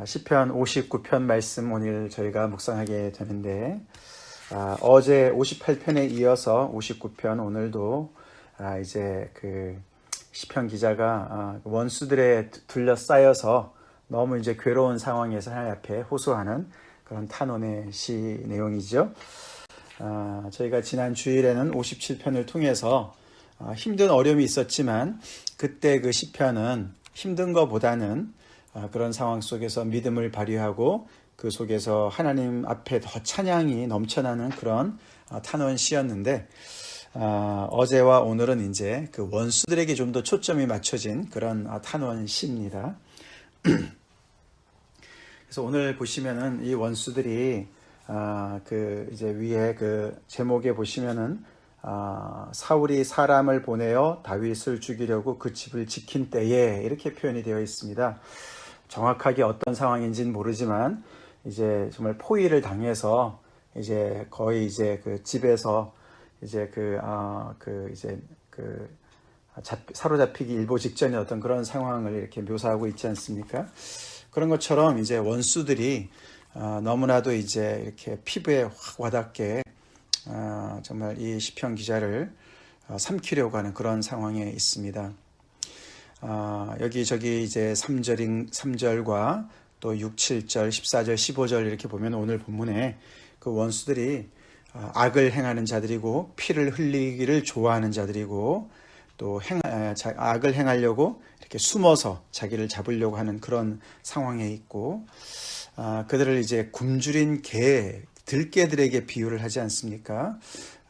시편 59편 말씀 오늘 저희가 묵상하게 되는데 어제 58편에 이어서 59편 오늘도 이제 그 시편 기자가 원수들에 둘러싸여서 너무 이제 괴로운 상황에서 하나님 앞에 호소하는 그런 탄원의 시 내용이죠. 저희가 지난 주일에는 57편을 통해서 힘든 어려움이 있었지만 그때 그 시편은 힘든 것보다는 그런 상황 속에서 믿음을 발휘하고 그 속에서 하나님 앞에 더 찬양이 넘쳐나는 그런 탄원 시였는데 어제와 오늘은 이제 그 원수들에게 좀 더 초점이 맞춰진 그런 탄원 시입니다. 그래서 오늘 보시면은 이 원수들이 그 이제 위에 그 제목에 보시면은 사울이 사람을 보내어 다윗을 죽이려고 그 집을 지킨 때에 이렇게 표현이 되어 있습니다. 정확하게 어떤 상황인지는 모르지만 이제 정말 포위를 당해서 이제 거의 이제 그 집에서 이제 사로잡히기 일보 직전의 어떤 그런 상황을 이렇게 묘사하고 있지 않습니까? 그런 것처럼 이제 원수들이 너무나도 이제 이렇게 피부에 확 와닿게 정말 이 시편 기자를 삼키려고 하는 그런 상황에 있습니다. 여기저기 이제 3절과 또 6, 7절, 14절, 15절 이렇게 보면 오늘 본문에 그 원수들이 악을 행하는 자들이고 피를 흘리기를 좋아하는 자들이고 또 악을 행하려고 이렇게 숨어서 자기를 잡으려고 하는 그런 상황에 있고 그들을 이제 굶주린 들개들에게 비유를 하지 않습니까?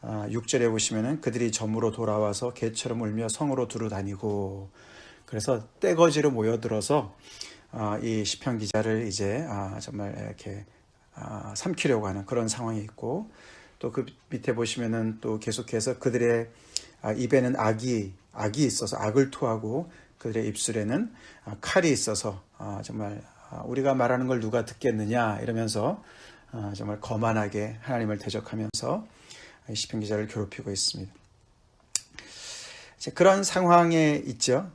6절에 보시면은 그들이 점으로 돌아와서 개처럼 울며 성으로 두루 다니고 그래서 떼거지로 모여들어서 이 시편 기자를 이제 정말 이렇게 삼키려고 하는 그런 상황이 있고 또 그 밑에 보시면은 또 계속해서 그들의 입에는 악이 있어서 악을 토하고 그들의 입술에는 칼이 있어서 정말 우리가 말하는 걸 누가 듣겠느냐 이러면서 정말 거만하게 하나님을 대적하면서 시편 기자를 괴롭히고 있습니다. 그런 상황에 있죠.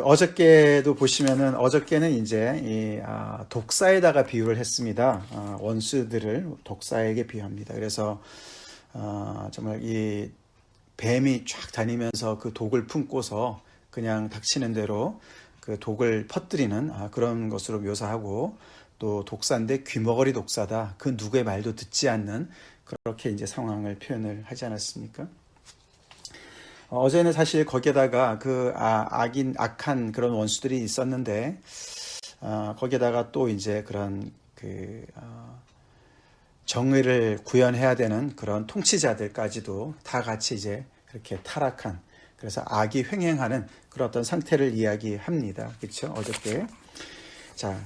어저께도 보시면은 어저께는 이제 이 독사에다가 비유를 했습니다. 원수들을 독사에게 비유합니다. 그래서 정말 이 뱀이 쫙 다니면서 그 독을 품고서 그냥 닥치는 대로 그 독을 퍼뜨리는 그런 것으로 묘사하고 또 독사인데 귀머거리 독사다. 그 누구의 말도 듣지 않는 그렇게 이제 상황을 표현을 하지 않았습니까? 어제는 사실 거기에다가 그 악한 그런 원수들이 있었는데 거기에다가 또 이제 그런 그 정의를 구현해야 되는 그런 통치자들까지도 다 같이 이제 그렇게 타락한 그래서 악이 횡행하는 그런 어떤 상태를 이야기합니다. 그렇죠? 어저께. 자,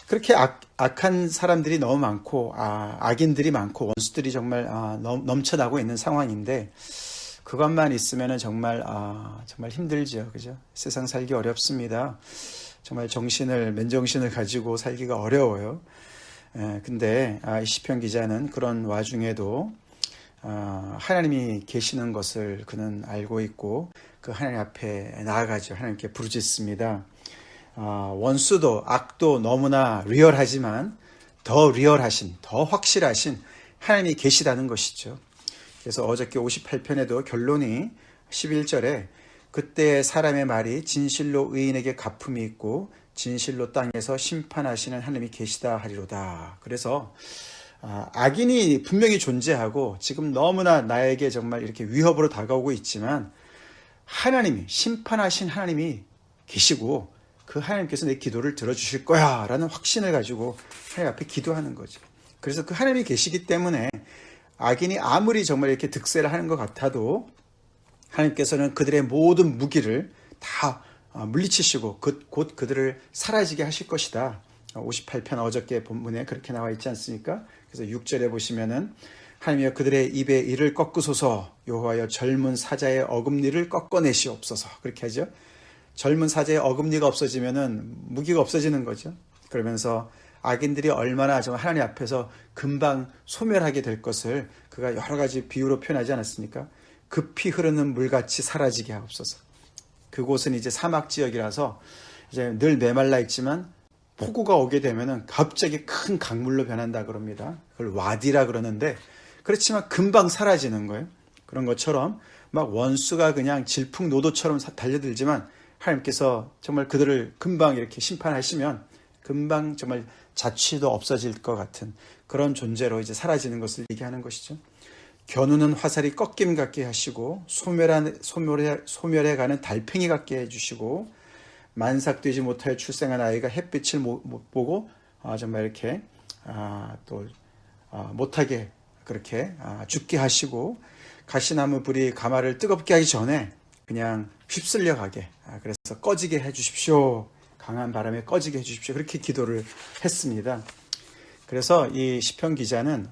그렇게 악한 사람들이 너무 많고 악인들이 많고 원수들이 정말 넘쳐나고 있는 상황인데 그것만 있으면은 정말 힘들죠, 그죠? 세상 살기 어렵습니다. 정말 맨정신을 가지고 살기가 어려워요. 근데 이 시편 기자는 그런 와중에도 하나님이 계시는 것을 그는 알고 있고 그 하나님 앞에 나아가죠. 하나님께 부르짖습니다. 원수도 악도 너무나 리얼하지만 더 리얼하신, 더 확실하신 하나님이 계시다는 것이죠. 그래서 어저께 58편에도 결론이 11절에 그때 사람의 말이 진실로 의인에게 갚음이 있고 진실로 땅에서 심판하시는 하나님이 계시다 하리로다. 그래서 악인이 분명히 존재하고 지금 너무나 나에게 정말 이렇게 위협으로 다가오고 있지만 하나님이 심판하신 하나님이 계시고 그 하나님께서 내 기도를 들어주실 거야 라는 확신을 가지고 하나님 앞에 기도하는 거죠. 그래서 그 하나님이 계시기 때문에 악인이 아무리 정말 이렇게 득세를 하는 것 같아도 하나님께서는 그들의 모든 무기를 다 물리치시고 곧 그들을 사라지게 하실 것이다. 58편 어저께 본문에 그렇게 나와 있지 않습니까? 그래서 6절에 보시면은 하나님이여 그들의 입에 이를 꺾으소서 여호와여 젊은 사자의 어금니를 꺾어내시옵소서 그렇게 하죠. 젊은 사자의 어금니가 없어지면은 무기가 없어지는 거죠. 그러면서 악인들이 얼마나 정말 하나님 앞에서 금방 소멸하게 될 것을 그가 여러 가지 비유로 표현하지 않았습니까? 급히 흐르는 물같이 사라지게 하옵소서. 그곳은 이제 사막 지역이라서 이제 늘 메말라 있지만 폭우가 오게 되면은 갑자기 큰 강물로 변한다 그럽니다. 그걸 와디라 그러는데, 그렇지만 금방 사라지는 거예요. 그런 것처럼 막 원수가 그냥 질풍노도처럼 달려들지만 하나님께서 정말 그들을 금방 이렇게 심판하시면 금방 정말 자취도 없어질 것 같은 그런 존재로 이제 사라지는 것을 얘기하는 것이죠. 겨누는 화살이 꺾임 같게 하시고 소멸해 가는 달팽이 같게 해주시고, 만삭되지 못하여 출생한 아이가 햇빛을 못 보고 정말 이렇게 또 못하게 그렇게 죽게 하시고, 가시나무 불이 가마를 뜨겁게 하기 전에 그냥 휩쓸려 가게, 그래서 꺼지게 해주십시오. 강한 바람에 꺼지게 해주십시오. 그렇게 기도를 했습니다. 그래서 이 시편 기자는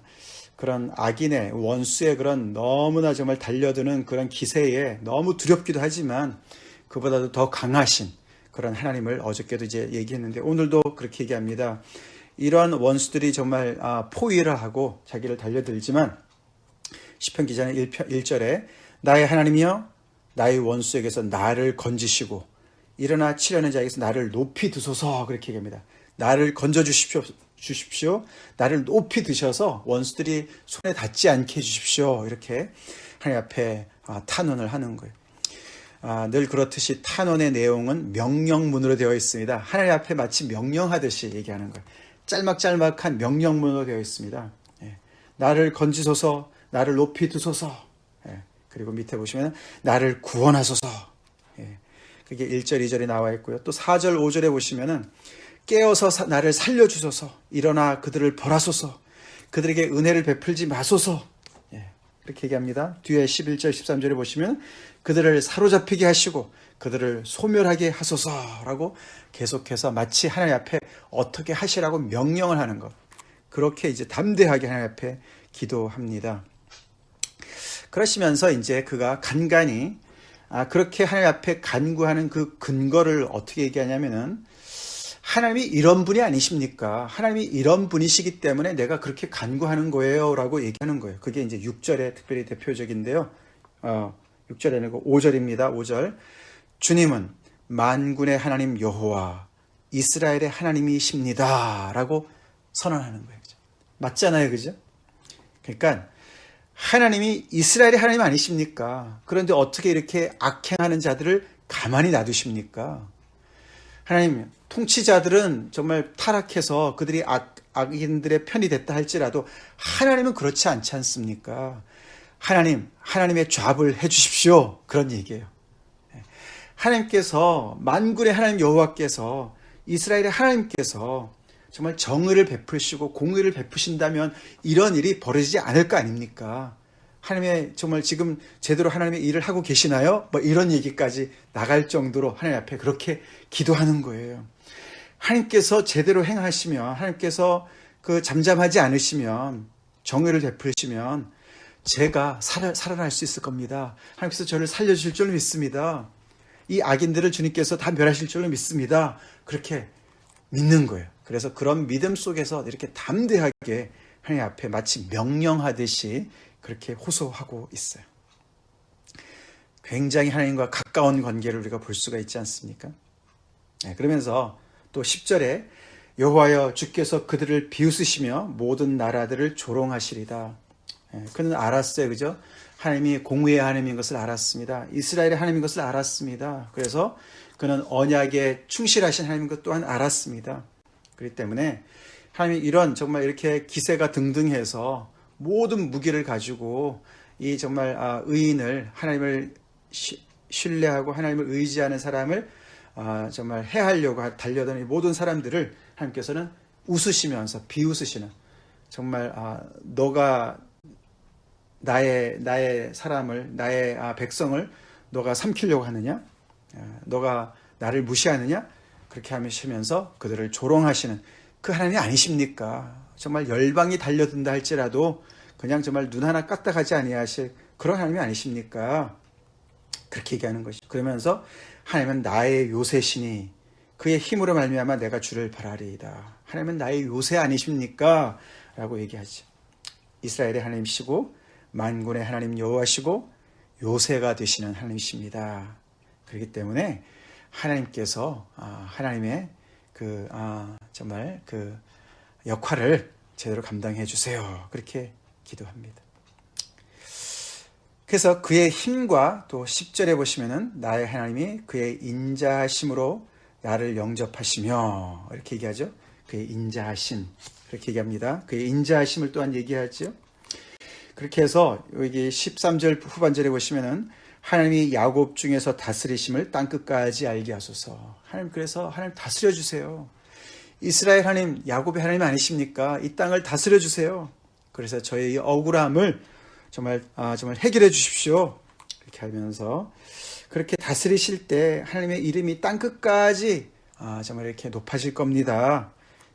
그런 악인의 원수의 그런 너무나 정말 달려드는 그런 기세에 너무 두렵기도 하지만 그보다도 더 강하신 그런 하나님을 어저께도 이제 얘기했는데 오늘도 그렇게 얘기합니다. 이런 원수들이 정말 포위를 하고 자기를 달려들지만 시편 기자는 1절에 나의 하나님이여 나의 원수에게서 나를 건지시고 일어나 치려는 자에게서 나를 높이 드소서, 그렇게 얘기합니다. 나를 건져 주십시오. 나를 높이 드셔서 원수들이 손에 닿지 않게 해주십시오. 이렇게 하나님 앞에 탄원을 하는 거예요. 늘 그렇듯이 탄원의 내용은 명령문으로 되어 있습니다. 하나님 앞에 마치 명령하듯이 얘기하는 거예요. 짤막짤막한 명령문으로 되어 있습니다. 나를 건지소서, 나를 높이 두소서. 그리고 밑에 보시면 나를 구원하소서. 그게 1절, 2절이 나와 있고요. 또 4절, 5절에 보시면은 깨어서 나를 살려주소서, 일어나 그들을 벌하소서, 그들에게 은혜를 베풀지 마소서. 그렇게 얘기합니다. 뒤에 11절, 13절에 보시면 그들을 사로잡히게 하시고 그들을 소멸하게 하소서라고 계속해서 마치 하나님 앞에 어떻게 하시라고 명령을 하는 것. 그렇게 이제 담대하게 하나님 앞에 기도합니다. 그러시면서 이제 그가 간간히 그렇게 하나님 앞에 간구하는 그 근거를 어떻게 얘기하냐면은 하나님이 이런 분이 아니십니까? 하나님이 이런 분이시기 때문에 내가 그렇게 간구하는 거예요 라고 얘기하는 거예요. 그게 이제 6절에 특별히 대표적인데요. 6절이 아니고 5절입니다. 5절. 주님은 만군의 하나님 여호와 이스라엘의 하나님이십니다 라고 선언하는 거예요. 그죠? 맞잖아요. 그죠? 그러니까 하나님이 이스라엘의 하나님 아니십니까? 그런데 어떻게 이렇게 악행하는 자들을 가만히 놔두십니까? 하나님, 통치자들은 정말 타락해서 그들이 악인들의 편이 됐다 할지라도 하나님은 그렇지 않지 않습니까? 하나님의 좌합을 해주십시오. 그런 얘기예요. 하나님께서, 만군의 하나님 여호와께서, 이스라엘의 하나님께서 정말 정의를 베푸시고 공의를 베푸신다면 이런 일이 벌어지지 않을 거 아닙니까? 하나님의 정말 지금 제대로 하나님의 일을 하고 계시나요? 뭐 이런 얘기까지 나갈 정도로 하나님 앞에 그렇게 기도하는 거예요. 하나님께서 제대로 행하시면, 하나님께서 그 잠잠하지 않으시면, 정의를 베푸시면 제가 살아날 수 있을 겁니다. 하나님께서 저를 살려주실 줄 믿습니다. 이 악인들을 주님께서 다 멸하실 줄로 믿습니다. 그렇게 믿는 거예요. 그래서 그런 믿음 속에서 이렇게 담대하게 하나님 앞에 마치 명령하듯이 그렇게 호소하고 있어요. 굉장히 하나님과 가까운 관계를 우리가 볼 수가 있지 않습니까? 그러면서 또 10절에 여호와여 주께서 그들을 비웃으시며 모든 나라들을 조롱하시리다. 그는 알았어요. 그죠? 하나님이 공의의 하나님인 것을 알았습니다. 이스라엘의 하나님인 것을 알았습니다. 그래서 그는 언약에 충실하신 하나님인 것 또한 알았습니다. 그렇기 때문에 하나님이 이런 정말 이렇게 기세가 등등해서 모든 무기를 가지고 이 정말 의인을, 하나님을 신뢰하고 하나님을 의지하는 사람을 정말 해하려고 달려드는 이 모든 사람들을 하나님께서는 웃으시면서 비웃으시는, 정말 너가 나의 사람을, 나의 백성을 너가 삼키려고 하느냐? 너가 나를 무시하느냐? 그렇게 하시면서 그들을 조롱하시는 그 하나님이 아니십니까? 정말 열방이 달려든다 할지라도 그냥 정말 눈 하나 까딱하지 아니하실 그런 하나님이 아니십니까? 그렇게 얘기하는 것이죠. 그러면서 하나님은 나의 요새시니 그의 힘으로 말미암아 내가 주를 바라리이다. 하나님은 나의 요새 아니십니까? 라고 얘기하죠. 이스라엘의 하나님이시고 만군의 하나님 여호와시고 요새가 되시는 하나님이십니다. 그렇기 때문에 하나님께서 하나님의 정말 그 역할을 제대로 감당해 주세요. 그렇게 기도합니다. 그래서 그의 힘과 또 10절에 보시면은 나의 하나님이 그의 인자하심으로 나를 영접하시며 이렇게 얘기하죠. 그의 인자하심 그렇게 얘기합니다. 그의 인자하심을 또한 얘기하죠. 그렇게 해서 여기 13절 후반절에 보시면은 하나님이 야곱 중에서 다스리심을 땅끝까지 알게 하소서. 하나님 그래서 하나님 다스려 주세요. 이스라엘 하나님, 야곱의 하나님 아니십니까? 이 땅을 다스려 주세요. 그래서 저의 이 억울함을 정말 해결해 주십시오. 그렇게 하면서 그렇게 다스리실 때 하나님의 이름이 땅끝까지 정말 이렇게 높아질 겁니다.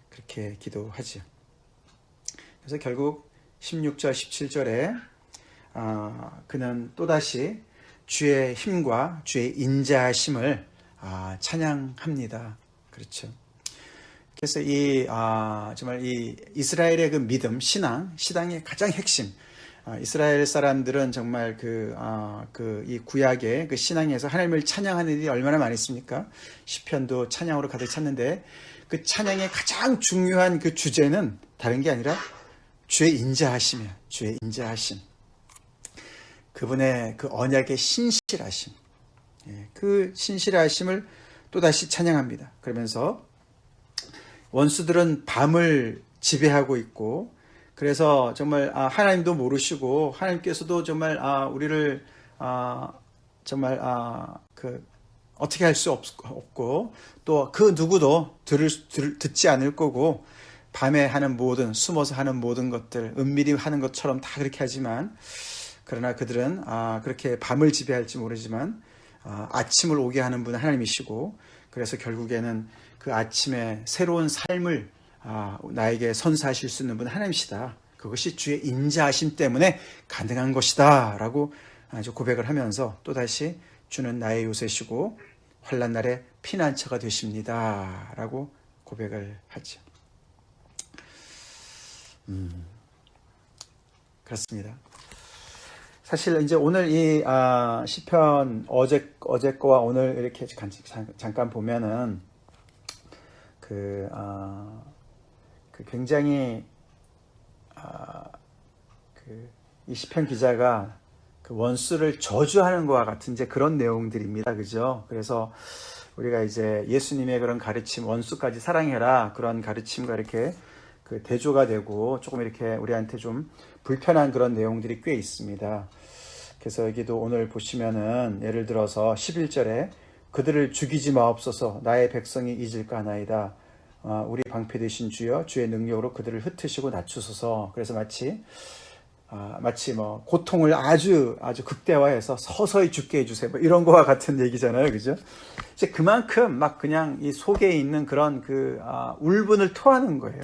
그렇게 기도하죠. 그래서 결국 16절, 17절에 그는 또다시 주의 힘과 주의 인자하심을 찬양합니다. 그렇죠. 그래서 정말 이 이스라엘의 그 믿음, 신앙의 가장 핵심. 이스라엘 사람들은 정말 이 구약의 그 신앙에서 하나님을 찬양하는 일이 얼마나 많이 있습니까? 시편도 찬양으로 가득 찼는데 그 찬양의 가장 중요한 그 주제는 다른 게 아니라 주의 인자하심이야. 주의 인자하심. 그분의 그 언약의 신실하심. 그 신실하심을 또다시 찬양합니다. 그러면서 원수들은 밤을 지배하고 있고 그래서 정말 하나님도 모르시고 하나님께서도 정말 우리를 정말 어떻게 할 수 없고 또 그 누구도 듣지 않을 거고 밤에 하는 모든 숨어서 하는 모든 것들 은밀히 하는 것처럼 다 그렇게 하지만 그러나 그들은 그렇게 밤을 지배할지 모르지만 아침을 오게 하는 분은 하나님이시고 그래서 결국에는 그 아침에 새로운 삶을 나에게 선사하실 수 있는 분은 하나님이시다. 그것이 주의 인자하심 때문에 가능한 것이다 라고 아주 고백을 하면서 또다시 주는 나의 요새시고 환난 날에 피난처가 되십니다 라고 고백을 하죠. 그렇습니다. 사실 이제 오늘 이 시편 어제 거와 오늘 이렇게 잠깐 보면은 굉장히 이 시편 기자가 그 원수를 저주하는 것과 같은 이제 그런 내용들입니다, 그죠? 그래서 우리가 이제 예수님의 그런 가르침, 원수까지 사랑해라 그런 가르침과 이렇게 그 대조가 되고 조금 이렇게 우리한테 좀 불편한 그런 내용들이 꽤 있습니다. 그래서 여기도 오늘 보시면은 예를 들어서 11절에 그들을 죽이지 마옵소서 나의 백성이 잊을까 하나이다. 우리 방패 되신 주여 주의 능력으로 그들을 흩으시고 낮추소서. 그래서 마치 뭐 고통을 아주 극대화해서 서서히 죽게 해주세요. 뭐 이런 거와 같은 얘기잖아요, 그죠? 이제 그만큼 막 그냥 이 속에 있는 그런 울분을 토하는 거예요.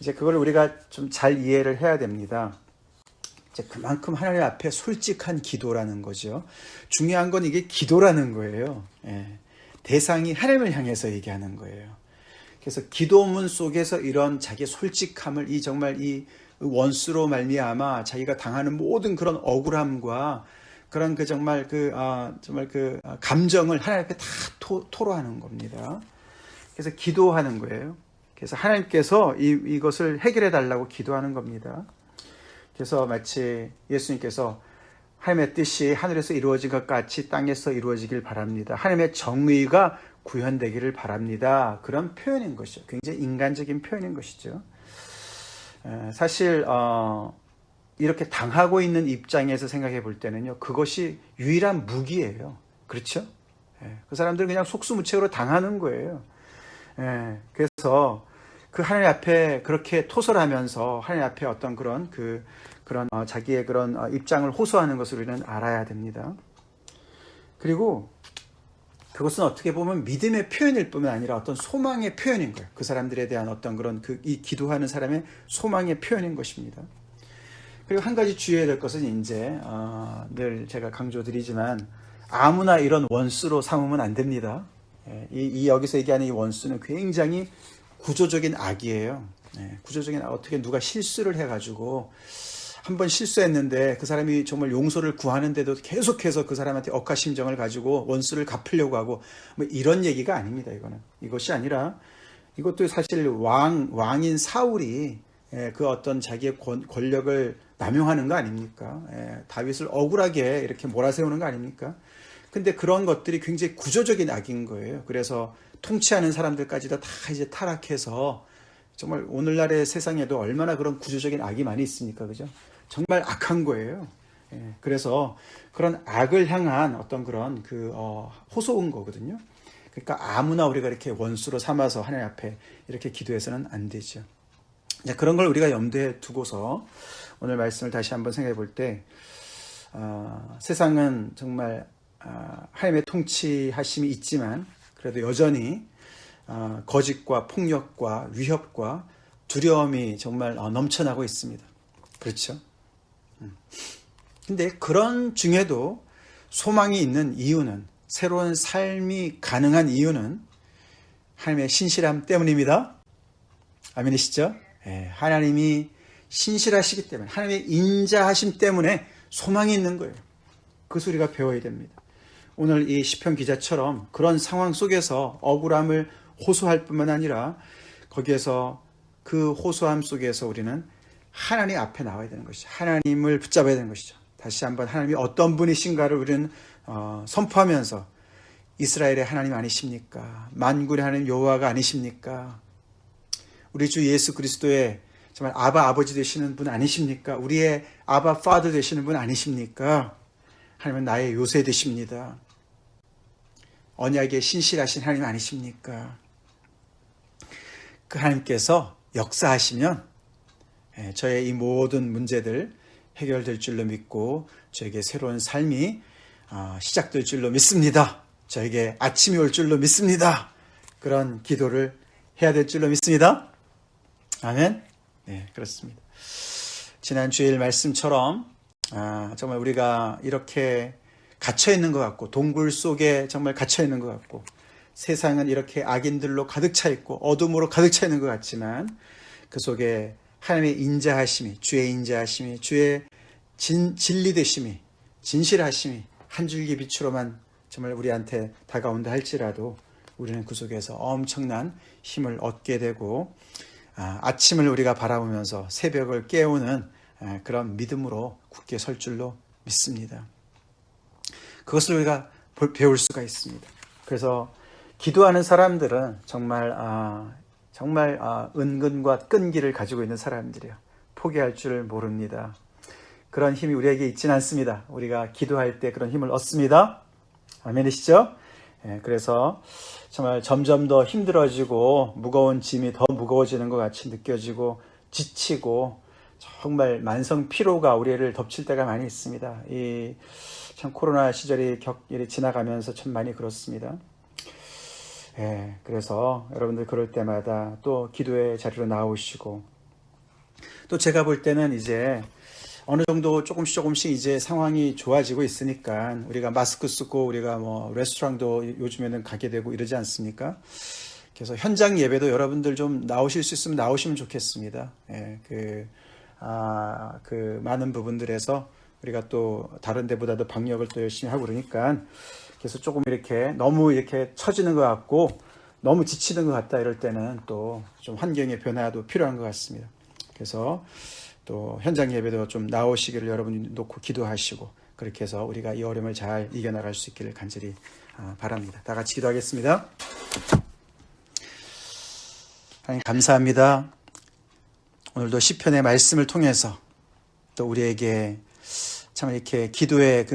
이제 그걸 우리가 좀 잘 이해를 해야 됩니다. 이제 그만큼 하나님 앞에 솔직한 기도라는 거죠. 중요한 건 이게 기도라는 거예요. 대상이 하나님을 향해서 얘기하는 거예요. 그래서 기도문 속에서 이런 자기의 솔직함을 정말 이 원수로 말미암아 자기가 당하는 모든 그런 억울함과 그런 정말 감정을 하나님 앞에 다 토로하는 겁니다. 그래서 기도하는 거예요. 그래서 하나님께서 이것을 해결해 달라고 기도하는 겁니다. 그래서 마치 예수님께서 하나님의 뜻이 하늘에서 이루어진 것 같이 땅에서 이루어지길 바랍니다. 하나님의 정의가 구현되기를 바랍니다. 그런 표현인 것이죠. 굉장히 인간적인 표현인 것이죠. 사실 이렇게 당하고 있는 입장에서 생각해 볼 때는요, 그것이 유일한 무기예요. 그렇죠? 그 사람들은 그냥 속수무책으로 당하는 거예요. 그래서 그 하나님 앞에 그렇게 토설하면서 하나님 앞에 어떤 그런 자기의 그런 입장을 호소하는 것을 우리는 알아야 됩니다. 그리고 그것은 어떻게 보면 믿음의 표현일 뿐만 아니라 어떤 소망의 표현인 거예요. 그 사람들에 대한 어떤 그런 이 기도하는 사람의 소망의 표현인 것입니다. 그리고 한 가지 주의해야 될 것은 이제 늘 제가 강조드리지만 아무나 이런 원수로 삼으면 안 됩니다. 여기서 얘기하는 이 원수는 굉장히 구조적인 악이에요. 구조적인 어떻게 누가 실수를 해가지고 한 번 실수했는데 그 사람이 정말 용서를 구하는데도 계속해서 그 사람한테 억하심정을 가지고 원수를 갚으려고 하고 뭐 이런 얘기가 아닙니다. 이것이 아니라 이것도 사실 왕인 사울이 그 어떤 자기의 권력을 남용하는 거 아닙니까? 다윗을 억울하게 이렇게 몰아세우는 거 아닙니까? 근데 그런 것들이 굉장히 구조적인 악인 거예요. 그래서 통치하는 사람들까지도 다 이제 타락해서 정말 오늘날의 세상에도 얼마나 그런 구조적인 악이 많이 있습니까? 그죠? 정말 악한 거예요. 그래서 그런 악을 향한 어떤 그런 호소인 거거든요. 그러니까 아무나 우리가 이렇게 원수로 삼아서 하나님 앞에 이렇게 기도해서는 안 되죠. 그런 걸 우리가 염두에 두고서 오늘 말씀을 다시 한번 생각해 볼 때, 세상은 정말 하나님의 통치하심이 있지만 그래도 여전히 거짓과 폭력과 위협과 두려움이 정말 넘쳐나고 있습니다. 그렇죠? 근데 그런 중에도 소망이 있는 이유는, 새로운 삶이 가능한 이유는 하나님의 신실함 때문입니다. 아멘이시죠? 하나님이 신실하시기 때문에, 하나님의 인자하심 때문에 소망이 있는 거예요. 그것을 우리가 배워야 됩니다. 오늘 이 시편 기자처럼 그런 상황 속에서 억울함을 호소할 뿐만 아니라 거기에서 그 호소함 속에서 우리는 하나님 앞에 나와야 되는 것이죠. 하나님을 붙잡아야 되는 것이죠. 다시 한번 하나님이 어떤 분이신가를 우리는 선포하면서 이스라엘의 하나님 아니십니까? 만군의 하나님 여호와가 아니십니까? 우리 주 예수 그리스도의 정말 아버지 되시는 분 아니십니까? 우리의 아바 파더 되시는 분 아니십니까? 하나님은 나의 요새 되십니다. 언약에 신실하신 하나님 아니십니까? 그 하나님께서 역사하시면 저의 이 모든 문제들 해결될 줄로 믿고 저에게 새로운 삶이 시작될 줄로 믿습니다. 저에게 아침이 올 줄로 믿습니다. 그런 기도를 해야 될 줄로 믿습니다. 아멘. 네, 그렇습니다. 지난 주일 말씀처럼 정말 우리가 이렇게 갇혀 있는 것 같고, 동굴 속에 정말 갇혀 있는 것 같고, 세상은 이렇게 악인들로 가득 차 있고 어둠으로 가득 차 있는 것 같지만 그 속에 하나님의 인자하심이, 주의 인자하심이, 주의 진리되심이, 진실하심이 한 줄기 빛으로만 정말 우리한테 다가온다 할지라도 우리는 그 속에서 엄청난 힘을 얻게 되고 아침을 우리가 바라보면서 새벽을 깨우는 그런 믿음으로 굳게 설 줄로 믿습니다. 그것을 우리가 배울 수가 있습니다. 그래서 기도하는 사람들은 정말 은근과 끈기를 가지고 있는 사람들이에요. 포기할 줄 모릅니다. 그런 힘이 우리에게 있지는 않습니다. 우리가 기도할 때 그런 힘을 얻습니다. 아멘이시죠? 그래서 정말 점점 더 힘들어지고 무거운 짐이 더 무거워지는 것 같이 느껴지고 지치고 정말 만성 피로가 우리를 덮칠 때가 많이 있습니다. 참 코로나 시절이 지나가면서 참 많이 그렇습니다. 그래서 여러분들 그럴 때마다 또 기도의 자리로 나오시고, 또 제가 볼 때는 이제 어느 정도 조금씩 이제 상황이 좋아지고 있으니까 우리가 마스크 쓰고 우리가 뭐 레스토랑도 요즘에는 가게 되고 이러지 않습니까? 그래서 현장 예배도 여러분들 좀 나오실 수 있으면 나오시면 좋겠습니다. 그 많은 부분들에서 우리가 또 다른 데보다도 방역을 또 열심히 하고 그러니까, 그래서 조금 이렇게 너무 이렇게 처지는 것 같고 너무 지치는 것 같다 이럴 때는 또 좀 환경의 변화도 필요한 것 같습니다. 그래서 또 현장 예배도 좀 나오시기를 여러분이 놓고 기도하시고, 그렇게 해서 우리가 이 어려움을 잘 이겨나갈 수 있기를 간절히 바랍니다. 다 같이 기도하겠습니다. 하나님 감사합니다. 오늘도 시편의 말씀을 통해서 또 우리에게 참 이렇게 기도의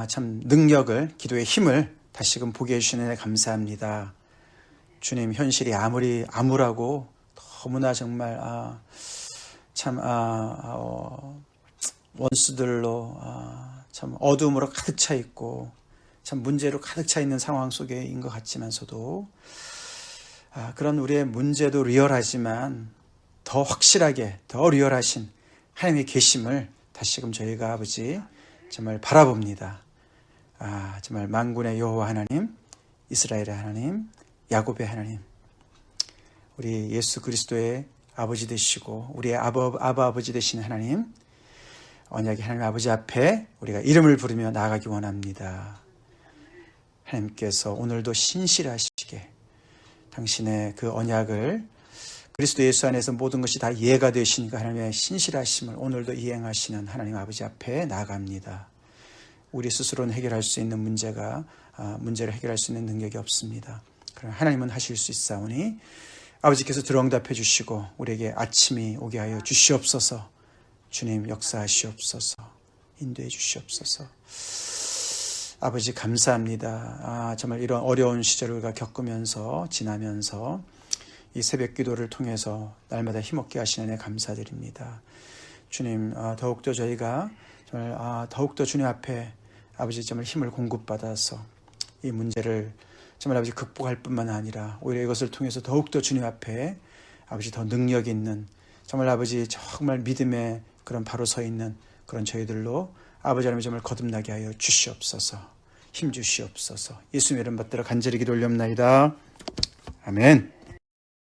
참 능력을, 기도의 힘을 다시금 보게 해주시는 데 감사합니다. 주님, 현실이 아무리 암울하고 너무나 정말 원수들로 참 어둠으로 가득 차 있고 참 문제로 가득 차 있는 상황 속에인 것 같지만서도 그런 우리의 문제도 리얼하지만 더 확실하게, 더 리얼하신 하나님의 계심을 다시금 저희가 아버지 정말 바라봅니다. 정말 만군의 여호와 하나님, 이스라엘의 하나님, 야곱의 하나님, 우리 예수 그리스도의 아버지 되시고 우리의 아버지 되신 하나님, 언약의 하나님 아버지 앞에 우리가 이름을 부르며 나아가기 원합니다. 하나님께서 오늘도 신실하시게 당신의 그 언약을 그리스도 예수 안에서 모든 것이 다 이해가 되시니까 하나님의 신실하심을 오늘도 이행하시는 하나님 아버지 앞에 나아갑니다. 우리 스스로는 해결할 수 있는 문제를 해결할 수 있는 능력이 없습니다. 그러나 하나님은 하실 수 있사오니 아버지께서 들어응답해 주시고 우리에게 아침이 오게 하여 주시옵소서. 주님 역사하시옵소서. 인도해 주시옵소서. 아버지 감사합니다. 정말 이런 어려운 시절을 겪으면서 지나면서 이 새벽 기도를 통해서 날마다 힘없게 하시는 애 감사드립니다. 주님 더욱더 저희가 정말 더욱더 주님 앞에 아버지 정말 힘을 공급받아서 이 문제를 정말 아버지 극복할 뿐만 아니라 오히려 이것을 통해서 더욱더 주님 앞에 아버지 더 능력 있는 정말 아버지 정말 믿음의 그런 바로 서 있는 그런 저희들로 아버지 하나님 정말 거듭나게 하여 주시옵소서. 힘 주시옵소서. 예수님 이름 받들어 간절히 기도 올려옵나이다. 아멘.